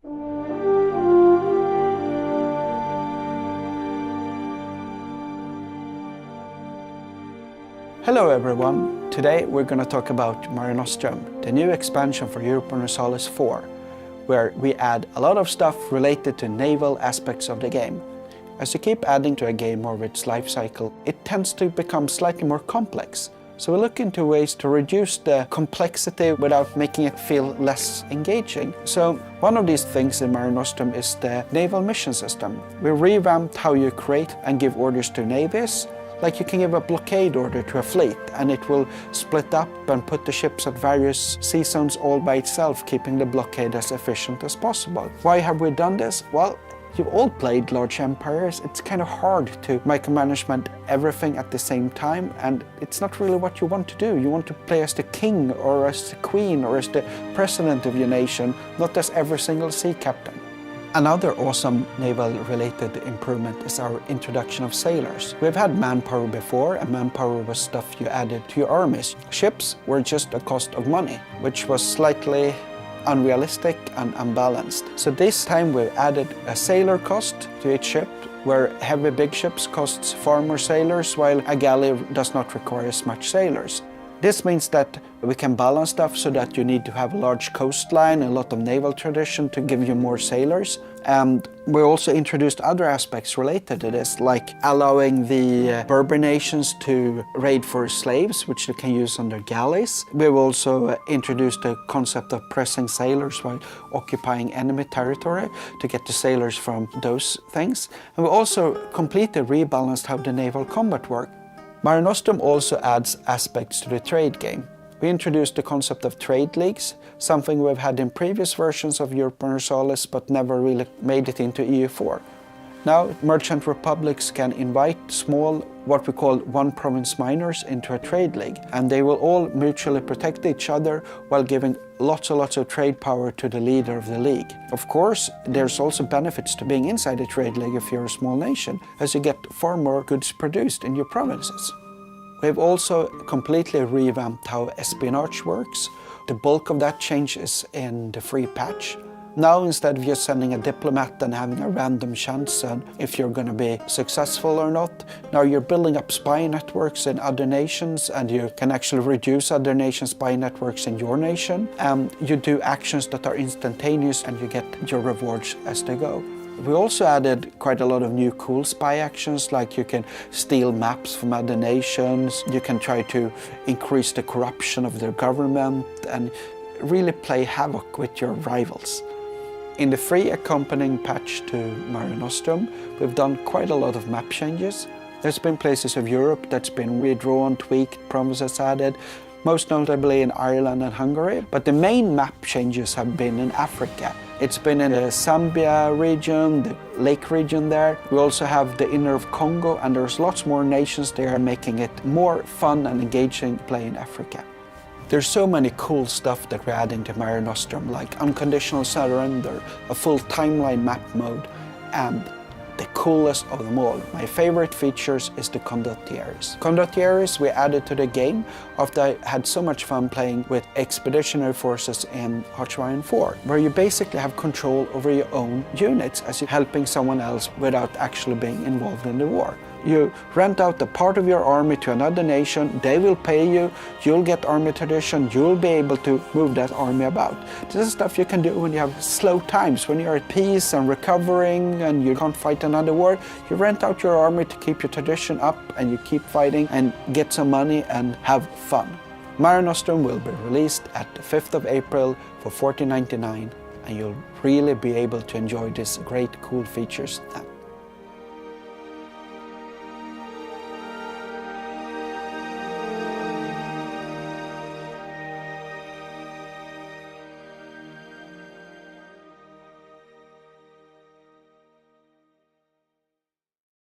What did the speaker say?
Hello everyone! Today we're going to talk about Mare Nostrum, the new expansion for Europa Universalis 4, where we add a lot of stuff related to naval aspects of the game. As you keep adding to a game over its life cycle, it tends to become slightly more complex. So we look into ways to reduce the complexity without making it feel less engaging. So one of these things in Mare Nostrum is the naval mission system. We revamped how you create and give orders to navies. Like you can give a blockade order to a fleet and it will split up and put the ships at various sea zones all by itself, keeping the blockade as efficient as possible. Why have we done this? Well, you've all played large empires. It's kind of hard to micromanagement everything at the same time, and it's not really what you want to do. You want to play as the king or as the queen or as the president of your nation, not as every single sea captain. Another awesome naval-related improvement is our introduction of sailors. We've had manpower before, and manpower was stuff you added to your armies. Ships were just a cost of money, which was slightly unrealistic and unbalanced. So this time we've added a sailor cost to each ship, where heavy big ships costs far more sailors, while a galley does not require as much sailors. This means that we can balance stuff so that you need to have a large coastline, a lot of naval tradition to give you more sailors. And we also introduced other aspects related to this, like allowing the Berber nations to raid for slaves, which they can use on their galleys. We've also introduced the concept of pressing sailors while occupying enemy territory to get the sailors from those things. And we also completely rebalanced how the naval combat works. Mare Nostrum also adds aspects to the trade game. We introduced the concept of trade leagues, something we've had in previous versions of Europa Universalis but never really made it into EU4. Now, merchant republics can invite small, what we call one-province miners into a trade league, and they will all mutually protect each other while giving lots of trade power to the leader of the league. Of course, there's also benefits to being inside a trade league if you're a small nation, as you get far more goods produced in your provinces. We've also completely revamped how espionage works. The bulk of that change is in the free patch. Now, instead of just sending a diplomat and having a random chance on if you're going to be successful or not, now you're building up spy networks in other nations, and you can actually reduce other nations' spy networks in your nation. And you do actions that are instantaneous and you get your rewards as they go. We also added quite a lot of new cool spy actions, like you can steal maps from other nations, you can try to increase the corruption of their government, and really play havoc with your rivals. In the free accompanying patch to Mare Nostrum, we've done quite a lot of map changes. There's been places of Europe that's been redrawn, tweaked, provinces added, most notably in Ireland and Hungary. But the main map changes have been in Africa. It's been in the Zambia region, the lake region there. We also have the inner of Congo, and there's lots more nations there, making it more fun and engaging to play in Africa. There's so many cool stuff that we're adding to Mare Nostrum, like unconditional surrender, a full timeline map mode, and the coolest of them all, my favorite features, is the condottieri. Condottieri we added to the game after I had so much fun playing with expeditionary forces in H1 4, where you basically have control over your own units as you're helping someone else without actually being involved in the war. You rent out a part of your army to another nation, they will pay you, you'll get army tradition, you'll be able to move that army about. This is stuff you can do when you have slow times, when you're at peace and recovering and you can't fight another war. You rent out your army to keep your tradition up and you keep fighting and get some money and have fun. Mare Nostrum will be released at the 5th of April for $14.99, and you'll really be able to enjoy these great cool features then.